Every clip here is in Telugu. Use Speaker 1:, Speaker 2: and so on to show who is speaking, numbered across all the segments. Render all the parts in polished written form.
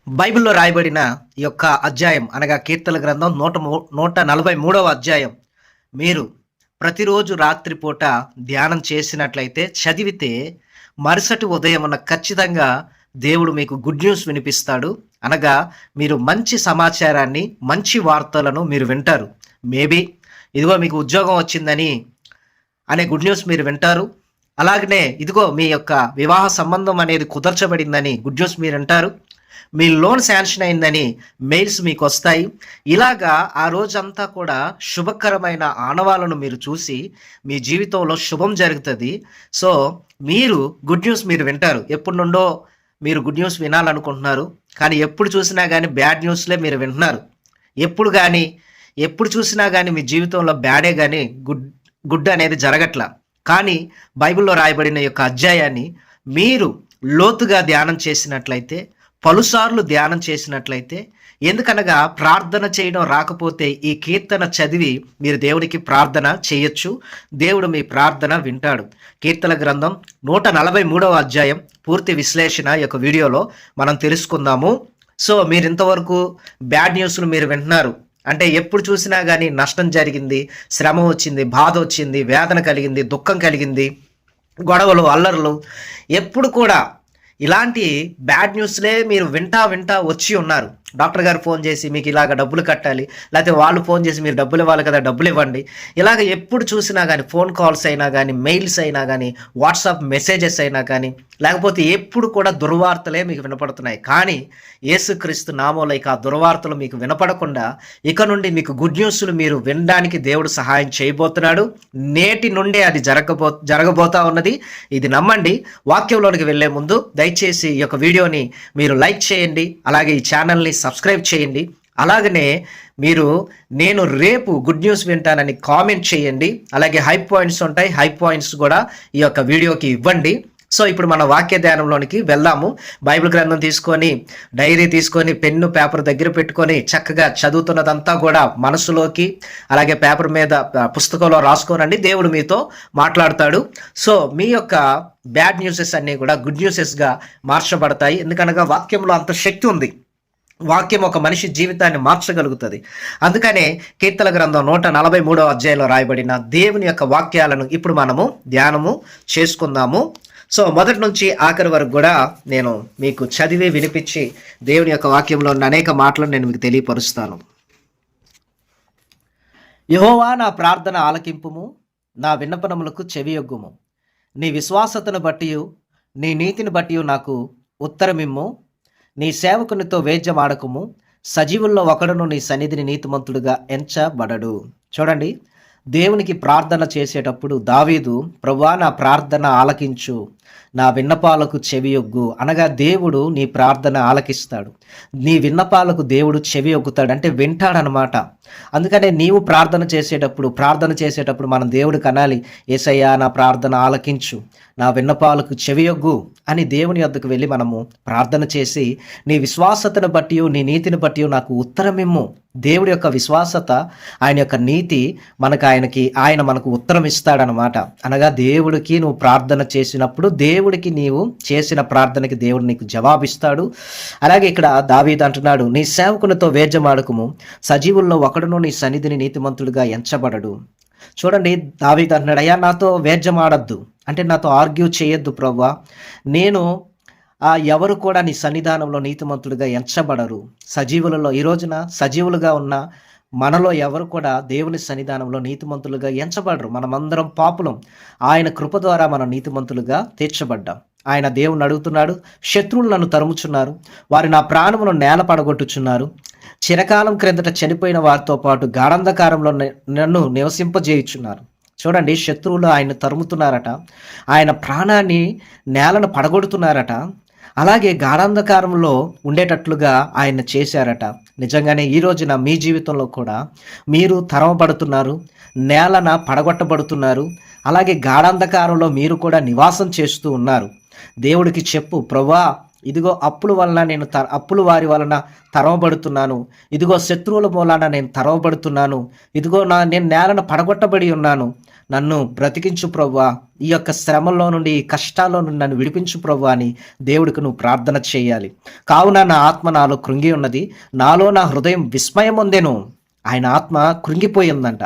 Speaker 1: బైబిల్‌లో రాయబడిన ఈ యొక్క అధ్యాయం అనగా కీర్తనల గ్రంథం 143వ అధ్యాయం. మీరు ప్రతిరోజు రాత్రిపూట ధ్యానం చేసినట్లయితే, చదివితే మరుసటి ఉదయమున ఖచ్చితంగా దేవుడు మీకు గుడ్ న్యూస్ వినిపిస్తాడు. అనగా మీరు మంచి సమాచారాన్ని, మంచి వార్తలను మీరు వింటారు. మేబీ ఇదిగో మీకు ఉద్యోగం వచ్చిందని అనే గుడ్ న్యూస్ మీరు వింటారు. అలాగనే ఇదిగో మీ యొక్క వివాహ సంబంధం అనేది కుదర్చబడిందని గుడ్ న్యూస్ మీరు వింటారు. మీ లోన్ శాంక్షన్ అయిందని మెయిల్స్ మీకు వస్తాయి. ఇలాగా ఆ రోజంతా కూడా శుభకరమైన ఆనవాలను మీరు చూసి మీ జీవితంలో శుభం జరుగుతుంది. సో మీరు గుడ్ న్యూస్ మీరు వింటారు. ఎప్పటి నుండో మీరు గుడ్ న్యూస్ వినాలనుకుంటున్నారు, కానీ ఎప్పుడు చూసినా కానీ బ్యాడ్ న్యూస్లే మీరు వింటున్నారు. ఎప్పుడు చూసినా కానీ మీ జీవితంలో బ్యాడే కానీ గుడ్ అనేది జరగట్లా. కానీ బైబిల్లో రాయబడిన యొక్క అధ్యాయాన్ని మీరు లోతుగా ధ్యానం చేసినట్లయితే, పలుసార్లు ధ్యానం చేసినట్లయితే, ఎందుకనగా ప్రార్థన చేయడం రాకపోతే ఈ కీర్తన చదివి మీరు దేవునికి ప్రార్థన చేయొచ్చు. దేవుడు మీ ప్రార్థన వింటాడు. కీర్తన గ్రంథం 143వ అధ్యాయం పూర్తి విశ్లేషణ ఈ యొక్క వీడియోలో మనం తెలుసుకుందాము. సో మీరు ఇంతవరకు బ్యాడ్ న్యూస్లు మీరు వింటున్నారు. అంటే ఎప్పుడు చూసినా కానీ నష్టం జరిగింది, శ్రమ వచ్చింది, బాధ వచ్చింది, వేదన కలిగింది, దుఃఖం కలిగింది, గొడవలు, అల్లర్లు, ఎప్పుడు కూడా ఇలాంటి బ్యాడ్ న్యూస్లే మీరు వింటా వచ్చి ఉన్నారు. డాక్టర్ గారు ఫోన్ చేసి మీకు ఇలాగ డబ్బులు కట్టాలి, లేకపోతే వాళ్ళు ఫోన్ చేసి మీరు డబ్బులు ఇవ్వాలి కదా, డబ్బులు ఇవ్వండి. ఇలాగ ఎప్పుడు చూసినా కానీ ఫోన్ కాల్స్ అయినా కానీ, మెయిల్స్ అయినా కానీ, వాట్సాప్ మెసేజెస్ అయినా కానీ, లేకపోతే ఎప్పుడు కూడా దుర్వార్తలే మీకు వినపడుతున్నాయి. కానీ యేసుక్రీస్తు నామములో ఇక ఆ దుర్వార్తలు మీకు వినపడకుండా ఇక నుండి మీకు గుడ్ న్యూస్లు మీరు వినడానికి దేవుడు సహాయం చేయబోతున్నాడు. నేటి నుండే అది జరగబోతా ఉన్నది. ఇది నమ్మండి. వాక్యంలోనికి వెళ్లే ముందు దయచేసి ఈ యొక్క వీడియోని మీరు లైక్ చేయండి, అలాగే ఈ ఛానల్ని సబ్స్క్రైబ్ చేయండి. అలాగనే మీరు నేను రేపు గుడ్ న్యూస్ వింటానని కామెంట్ చేయండి. అలాగే హై పాయింట్స్ ఉంటాయి, హై పాయింట్స్ కూడా ఈ యొక్క వీడియోకి ఇవ్వండి. సో ఇప్పుడు మన వాక్య ధ్యానంలోనికి వెళ్దాము. బైబిల్ గ్రంథం తీసుకొని, డైరీ తీసుకొని, పెన్ను పేపర్ దగ్గర పెట్టుకొని చక్కగా చదువుతున్నదంతా కూడా మనసులోకి, అలాగే పేపర్ మీద పుస్తకంలో రాసుకోనండి. దేవుడు మీతో మాట్లాడతాడు. సో మీ యొక్క బ్యాడ్ న్యూసెస్ అన్నీ కూడా గుడ్ న్యూసెస్గా మార్చబడతాయి. ఎందుకనగా వాక్యంలో అంత శక్తి ఉంది. వాక్యం ఒక మనిషి జీవితాన్ని మార్చగలుగుతుంది. అందుకనే కీర్తన గ్రంథం 143వ అధ్యాయంలో రాయబడిన దేవుని యొక్క వాక్యాలను ఇప్పుడు మనము ధ్యానము చేసుకుందాము. సో మొదటి నుంచి ఆఖరి వరకు కూడా నేను మీకు చదివి వినిపించి దేవుని యొక్క వాక్యంలో ఉన్న అనేక మాటలను నేను మీకు తెలియపరుస్తాను. యెహోవా నా ప్రార్థన ఆలకింపుము, నా విన్నపనములకు చెవియొగ్గుము. నీ విశ్వాసతను బట్టి, నీ నీతిని బట్టి నాకు ఉత్తరమిమ్ము. నీ సేవకునితో వేద్యమాడకము, సజీవుల్లో ఒకడును నీ సన్నిధిని నీతిమంతుడుగా ఎంచబడడు. చూడండి, దేవునికి ప్రార్థన చేసేటప్పుడు దావీదు, ప్రభువా నా ప్రార్థన ఆలకించు, నా విన్నపాలకు చెవియొగ్గు అనగా దేవుడు నీ ప్రార్థన ఆలకిస్తాడు. నీ విన్నపాలకు దేవుడు చెవియొగ్గుతాడు, అంటే వింటాడనమాట. అందుకనే నీవు ప్రార్థన చేసేటప్పుడు మనం దేవుడికి అనాలి, యేసయ్యా నా ప్రార్థన ఆలకించు, నా విన్నపాలకు చెవియొగ్గు అని దేవుని వద్దకు వెళ్ళి మనము ప్రార్థన చేసి, నీ విశ్వాసతను బట్టి, నీ నీతిని బట్టి నాకు ఉత్తరమిమ్ము. దేవుడి యొక్క విశ్వాసత, ఆయన యొక్క నీతి ఆయన మనకు ఉత్తరం ఇస్తాడనమాట. అనగా దేవుడికి నువ్వు ప్రార్థన చేసినప్పుడు, దేవుడికి నీవు చేసిన ప్రార్థనకి దేవుడు నీకు జవాబిస్తాడు. అలాగే ఇక్కడ దావీదు అంటున్నాడు, నీ సేవకునితో వేద్యమాడకుము, సజీవుల్లో ఒకడును నీ సన్నిధిని నీతిమంతుడిగా ఎంచబడడు. చూడండి, దావీదు అంటున్నాడు, అయ్యా నాతో వేద్యమాడద్దు, అంటే నాతో ఆర్గ్యూ చేయొద్దు ప్రభువా. నేను ఎవరు కూడా నీ సన్నిధానంలో నీతిమంతుడిగా ఎంచబడరు. సజీవులలో ఈ రోజున సజీవులుగా ఉన్న మనలో ఎవరు కూడా దేవుని సన్నిధానంలో నీతిమంతులుగా ఎంచబడరు. మనమందరం పాపులం. ఆయన కృప ద్వారా మనం నీతిమంతులుగా తీర్చబడ్డాం. ఆయన దేవుని అడుగుతున్నాడు, శత్రువులు నన్ను తరుముచున్నారు, వారి నా ప్రాణమును నేల పడగొట్టుచున్నారు. చిరకాలం క్రిందట చనిపోయిన వారితో పాటు గాఢంధకారంలో నన్ను నివసింపజేయుచున్నారు. చూడండి, శత్రువులు ఆయన తరుముతున్నారట, ఆయన ప్రాణాన్ని నేలను పడగొడుతున్నారట, అలాగే గాఢాంధకారంలో ఉండేటట్లుగా ఆయన చేశారట. నిజంగానే ఈ రోజున మీ జీవితంలో కూడా మీరు తరమబడుతున్నారు, నేలన పడగొట్టబడుతున్నారు, అలాగే గాఢాంధకారంలో మీరు కూడా నివాసం చేస్తూ ఉన్నారు. దేవుడికి చెప్పు, ప్రభువా ఇదిగో అప్పుల వారి వలన తరవబడుతున్నాను, ఇదిగో శత్రువుల మూలాన నేను తరవబడుతున్నాను, ఇదిగో నేను నేలను పడగొట్టబడి ఉన్నాను, నన్ను బ్రతికించు ప్రభువా, ఈ యొక్క శ్రమల్లో నుండి ఈ కష్టాల్లో నుండి నన్ను విడిపించు ప్రభువా అని దేవుడికి నువ్వు ప్రార్థన చేయాలి. కావున నా ఆత్మ నాలో కృంగి ఉన్నది, నాలో నా హృదయం విస్మయం ఉందెను. ఆయన ఆత్మ కృంగిపోయి ఉందంట,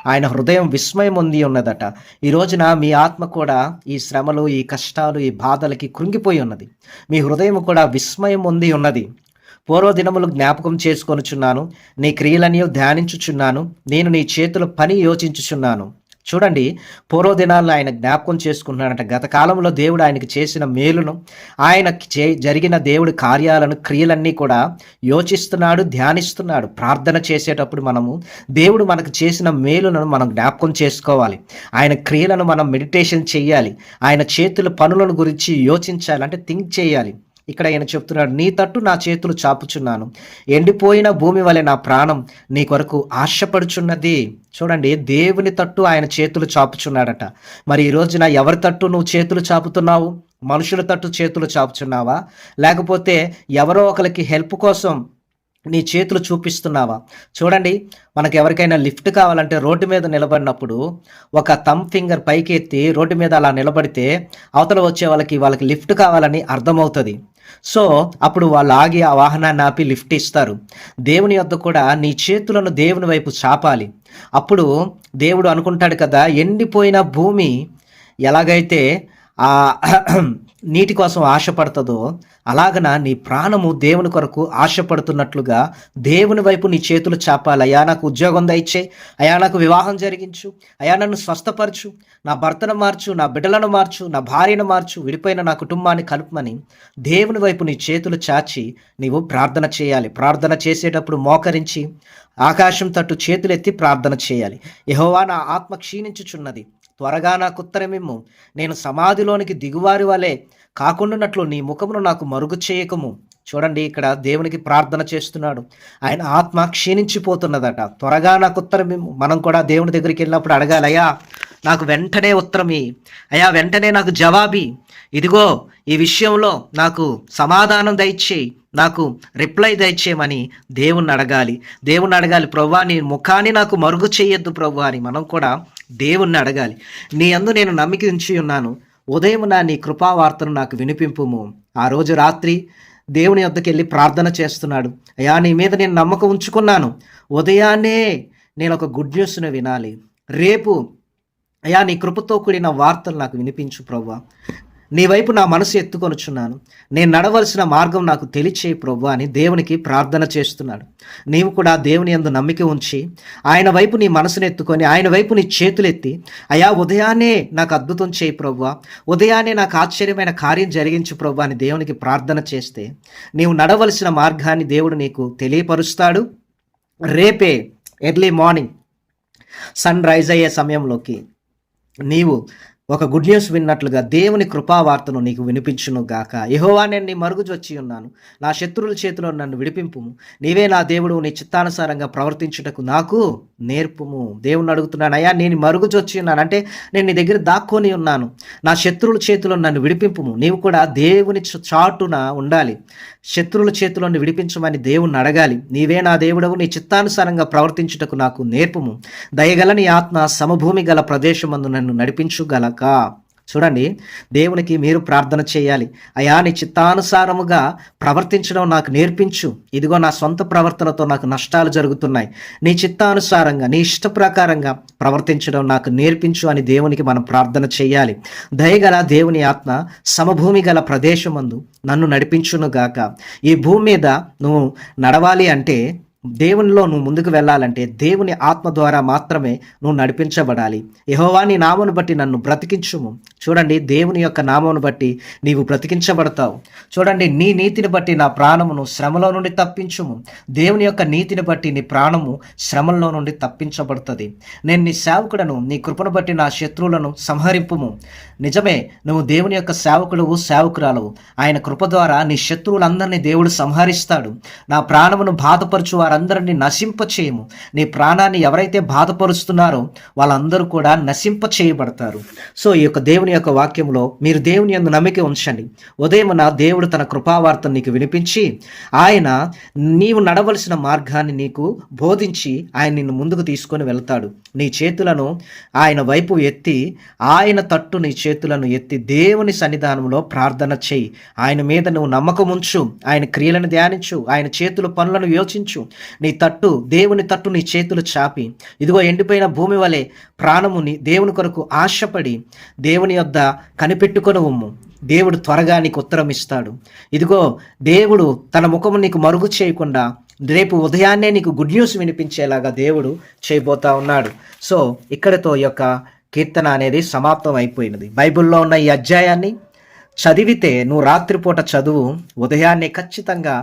Speaker 1: ఆయన హృదయం విస్మయం ఉంది ఉన్నదట. ఈ రోజున మీ ఆత్మ కూడా ఈ శ్రమలు, ఈ కష్టాలు, ఈ బాధలకి కృంగిపోయి ఉన్నది. మీ హృదయం కూడా విస్మయం ఉంది ఉన్నది. పూర్వదినములు జ్ఞాపకం చేసుకొనుచున్నాను, నీ క్రియలని ధ్యానించుచున్నాను, నేను నీ చేతుల పని యోచించుచున్నాను. చూడండి, పూర్వదినాలను ఆయన జ్ఞాపకం చేసుకుంటున్నాడంట. గత కాలంలో దేవుడు ఆయనకి చేసిన మేలును, ఆయనకి జరిగిన దేవుడి కార్యాలను, క్రియలన్నీ కూడా యోచిస్తున్నాడు, ధ్యానిస్తున్నాడు. ప్రార్థన చేసేటప్పుడు మనము దేవుడు మనకు చేసిన మేలును మనం జ్ఞాపకం చేసుకోవాలి. ఆయన క్రియలను మనం మెడిటేషన్ చేయాలి. ఆయన చేతుల పనులను గురించి యోచించాలి, అంటే థింక్ చేయాలి. ఇక్కడ ఆయన చెప్తున్నాడు, నీ తట్టు నా చేతులు చాపుచున్నాను, ఎండిపోయిన భూమి వలె నా ప్రాణం నీ కొరకు ఆశపడుచున్నది. చూడండి, దేవుని తట్టు ఆయన చేతులు చాపుచున్నాడట. మరి ఈ రోజున ఎవరి తట్టు నువ్వు చేతులు చాపుతున్నావు? మనుషుల తట్టు చేతులు చాపుచున్నావా, లేకపోతే ఎవరో ఒకరికి హెల్ప్ కోసం నీ చేతులు చూపిస్తున్నావా? చూడండి, మనకు ఎవరికైనా లిఫ్ట్ కావాలంటే రోడ్డు మీద నిలబడినప్పుడు ఒక థంబ్ ఫింగర్ పైకి ఎత్తి రోడ్డు మీద అలా నిలబడితే అవతల వచ్చే వాళ్ళకి లిఫ్ట్ కావాలని అర్థమవుతుంది. సో అప్పుడు వాళ్ళు ఆగి ఆ వాహనాన్ని ఆపి లిఫ్ట్ ఇస్తారు. దేవుని యొద్ద కూడా నీ చేతులను దేవుని వైపు చాపాలి. అప్పుడు దేవుడు అనుకుంటాడు కదా, ఎండిపోయిన భూమి ఎలాగైతే ఆ నీటి కోసం ఆశపడుతుందో అలాగన నీ ప్రాణము దేవుని కొరకు ఆశపడుతున్నట్లుగా దేవుని వైపు నీ చేతులు చాపాలి. అయ్యా నాకు ఉద్యోగం దయచే, అయ్యా నాకు వివాహం జరిగించు, అయ్యా నన్ను స్వస్థపరచు, నా భర్తను మార్చు, నా బిడ్డలను మార్చు, నా భార్యను మార్చు, విడిపోయిన నా కుటుంబాన్ని కలుపుమని దేవుని వైపు నీ చేతులు చాచి నీవు ప్రార్థన చేయాలి. ప్రార్థన చేసేటప్పుడు మోకరించి ఆకాశం తట్టు చేతులెత్తి ప్రార్థన చేయాలి. యెహోవా, నా ఆత్మ క్షీణించుచున్నది, త్వరగా నాకు ఉత్తరమిమ్ము, నేను సమాధిలోనికి దిగువారి వలె కాకుండానట్లు నీ ముఖమును నాకు మరుగు చేయకము. చూడండి, ఇక్కడ దేవునికి ప్రార్థన చేస్తున్నాడు. ఆయన ఆత్మ క్షీణించిపోతున్నదట. త్వరగా నాకు ఉత్తరమిమ్ము. మనం కూడా దేవుని దగ్గరికి వెళ్ళినప్పుడు అడగాలి, అయ్యా నాకు వెంటనే ఉత్తరమి, అయ్యా వెంటనే నాకు జవాబి, ఇదిగో ఈ విషయంలో నాకు సమాధానం దయచేయి, నాకు రిప్లై దయచేయమని దేవుణ్ణి అడగాలి. ప్రభువా నీ ముఖాన్ని నాకు మరుగు చేయొద్దు ప్రభువా అని మనం కూడా దేవుణ్ణి అడగాలి. నీ యందు నేను నమ్మిక ఉంచి ఉన్నాను, ఉదయం నీ కృపావార్తను నాకు వినిపింపుము. ఆ రోజు రాత్రి దేవుని వద్దకు వెళ్ళి ప్రార్థన చేస్తున్నాడు. అయ్యా నీ మీద నేను నమ్మకం ఉంచుకున్నాను, ఉదయాన్నే నేను ఒక గుడ్ న్యూస్ను వినాలి. రేపు అయ్యా నీ కృపతో కూడిన వార్తలు నాకు వినిపించు ప్రభువా, నీ వైపు నా మనసు ఎత్తుకొనుచున్నాను, నేను నడవలసిన మార్గం నాకు తెలియచేయి ప్రభువా అని దేవునికి ప్రార్థన చేస్తున్నాడు. నీవు కూడా దేవుని యందు నమ్మిక ఉంచి ఆయన వైపు నీ మనసును ఎత్తుకొని ఆయన వైపు నీ చేతులెత్తి, అయ్యా ఉదయాన్నే నాకు అద్భుతం చేయి ప్రభువా, ఉదయాన్నే నాకు ఆశ్చర్యమైన కార్యం జరిగించు ప్రభువా అని దేవునికి ప్రార్థన చేస్తే నీవు నడవలసిన మార్గాన్ని దేవుడు నీకు తెలియపరుస్తాడు. రేపే ఎర్లీ మార్నింగ్ సన్ రైజ్ అయ్యే సమయంలోకి నీవు ఒక గుడ్ న్యూస్ విన్నట్లుగా దేవుని కృపావార్తను నీకు వినిపించును గాక. యెహోవా, నేను నీ మరుగుజు వచ్చి ఉన్నాను, నా శత్రువుల చేతిలో నన్ను విడిపింపుము, నీవే నా దేవుడు, నీ చిత్తానుసారంగా ప్రవర్తించుటకు నాకు నేర్పుము. దేవుని అడుగుతున్నాను, అయ్యా నేను మరుగుజు వచ్చి ఉన్నాను అంటే నేను నీ దగ్గర దాక్కొని ఉన్నాను, నా శత్రువుల చేతిలో నన్ను విడిపింపుము. నీవు కూడా దేవుని చాటున ఉండాలి, శత్రువుల చేతిలో విడిపించమని దేవుణ్ణి అడగాలి. నీవే నా దేవుడవు, నీ చిత్తానుసారంగా ప్రవర్తించుటకు నాకు నేర్పుము. దయగల నీ ఆత్మ సమభూమి గల ప్రదేశమందు నన్ను నడిపించుగలక. చూడండి, దేవునికి మీరు ప్రార్థన చేయాలి. అయా నీ చిత్తానుసారముగా ప్రవర్తించడం నాకు నేర్పించు, ఇదిగో నా సొంత ప్రవర్తనతో నాకు నష్టాలు జరుగుతున్నాయి, నీ చిత్తానుసారంగా నీ ఇష్ట ప్రకారంగా ప్రవర్తించడం నాకు నేర్పించు అని దేవునికి మనం ప్రార్థన చేయాలి. దయగల దేవుని ఆత్మ సమభూమి గల ప్రదేశమందు నన్ను నడిపించునుగాక. ఈ భూమి మీద నువ్వు నడవాలి అంటే, దేవునిలో నువ్వు ముందుకు వెళ్ళాలంటే దేవుని ఆత్మ ద్వారా మాత్రమే నువ్వు నడిపించబడాలి. యెహోవా నీ నామమును బట్టి నన్ను బ్రతికించుము. చూడండి, దేవుని యొక్క నామమును బట్టి నీవు బ్రతికించబడతావు. చూడండి, నీ నీతిని బట్టి నా ప్రాణమును శ్రమలో నుండి తప్పించుము. దేవుని యొక్క నీతిని బట్టి నీ ప్రాణము శ్రమల్లో నుండి తప్పించబడుతుంది. నేను నీ సేవకుడను, నీ కృపను బట్టి నా శత్రువులను సంహరింపుము. నిజమే, నువ్వు దేవుని యొక్క సేవకుడువు, సేవకురాలవు. ఆయన కృప ద్వారా నీ శత్రువులందరినీ దేవుడు సంహరిస్తాడు. నా ప్రాణమును బాధపరచు వారందరినీ నశింప చేయము. నీ ప్రాణాన్ని ఎవరైతే బాధపరుస్తున్నారో వాళ్ళందరూ కూడా నశింప చేయబడతారు. సో ఈ యొక్క దేవుని యొక్క వాక్యంలో మీరు దేవుని యందు నమ్మిక ఉంచండి. ఉదయమున దేవుడు తన కృపావార్తను నీకు వినిపించి ఆయన నీవు నడవలసిన మార్గాన్ని నీకు బోధించి ఆయన నిన్ను ముందుకు తీసుకొని వెళ్తాడు. నీ చేతులను ఆయన వైపు ఎత్తి ఆయన తట్టు నీ చేతులను ఎత్తి దేవుని సన్నిధానంలో ప్రార్థన చేయి. ఆయన మీద నువ్వు నమ్మకం ఉంచు, ఆయన క్రియలను ధ్యానించు, ఆయన చేతుల పనులను యోచించు. నీ తట్టు దేవుని తట్టు నీ చేతులు చాపి ఇదిగో ఎండిపోయిన భూమి వలె ప్రాణముని దేవుని కొరకు ఆశపడి దేవుని యొద్ద కనిపెట్టుకొని ఉమ్ము. దేవుడు త్వరగా నీకు ఉత్తరం ఇస్తాడు. ఇదిగో దేవుడు తన ముఖము నీకు మరుగు చేయకుండా రేపు ఉదయాన్నే నీకు గుడ్ న్యూస్ వినిపించేలాగా దేవుడు చేయబోతా ఉన్నాడు. సో ఇక్కడితో ఈ యొక్క కీర్తన అనేది సమాప్తం అయిపోయినది. బైబిల్లో ఉన్న ఈ అధ్యాయాన్ని చదివితే నువ్వు రాత్రిపూట చదువు, ఉదయాన్నే ఖచ్చితంగా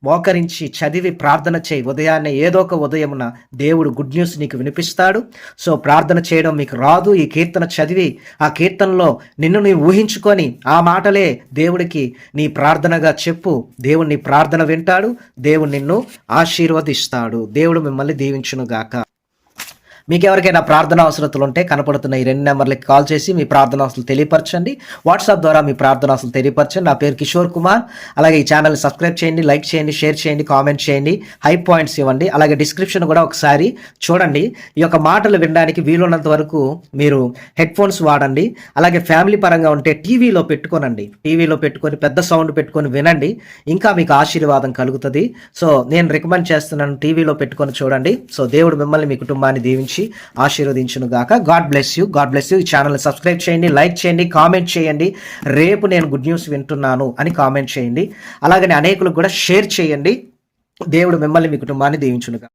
Speaker 1: మోకరించి చదివి ప్రార్థన చేయి. ఉదయాన్నే ఏదో ఒక ఉదయమున దేవుడు గుడ్ న్యూస్ నీకు వినిపిస్తాడు. సో ప్రార్థన చేయడం మీకు రాదు, ఈ కీర్తన చదివి ఆ కీర్తనలో నిన్ను నీవు ఊహించుకొని ఆ మాటలే దేవుడికి నీ ప్రార్థనగా చెప్పు. దేవుడు నీ ప్రార్థన వింటాడు, దేవుడు నిన్ను ఆశీర్వదిస్తాడు. దేవుడు మిమ్మల్ని దీవించునుగాక. మీకు ఎవరికైనా ప్రార్థన అవసరతలు ఉంటే కనపడుతున్న ఈ 2 నెంబర్లకి కాల్ చేసి మీ ప్రార్థన అవసరాలు తెలియపరచండి. వాట్సాప్ ద్వారా మీ ప్రార్థన అవసరాలు తెలియపరచండి. నా పేరు కిషోర్ కుమార్. అలాగే ఈ ఛానల్ని సబ్స్క్రైబ్ చేయండి, లైక్ చేయండి, షేర్ చేయండి, కామెంట్ చేయండి, హై పాయింట్స్ ఇవ్వండి. అలాగే డిస్క్రిప్షన్ కూడా ఒకసారి చూడండి. ఈ యొక్క మాటలు వినడానికి వీలున్నంత వరకు మీరు హెడ్ ఫోన్స్ వాడండి. అలాగే ఫ్యామిలీ పరంగా ఉంటే టీవీలో పెట్టుకోనండి, టీవీలో పెట్టుకొని పెద్ద సౌండ్ పెట్టుకొని వినండి, ఇంకా మీకు ఆశీర్వాదం కలుగుతుంది. సో నేను రికమెండ్ చేస్తున్నాను, టీవీలో పెట్టుకొని చూడండి. సో దేవుడు మిమ్మల్ని మీ కుటుంబాన్ని దీవించి ఆశీర్వదించును గాక. God bless you, God bless you. ఈ ఛానల్ని సబ్స్క్రైబ్ చేయండి, లైక్ చేయండి, కామెంట్ చేయండి. రేపు నేను గుడ్ న్యూస్ వింటున్నాను అని కామెంట్ చేయండి. అలాగనే అనేకులకు కూడా షేర్ చేయండి. దేవుడు మిమ్మల్ని మీ కుటుంబాన్ని దీవించును గాక.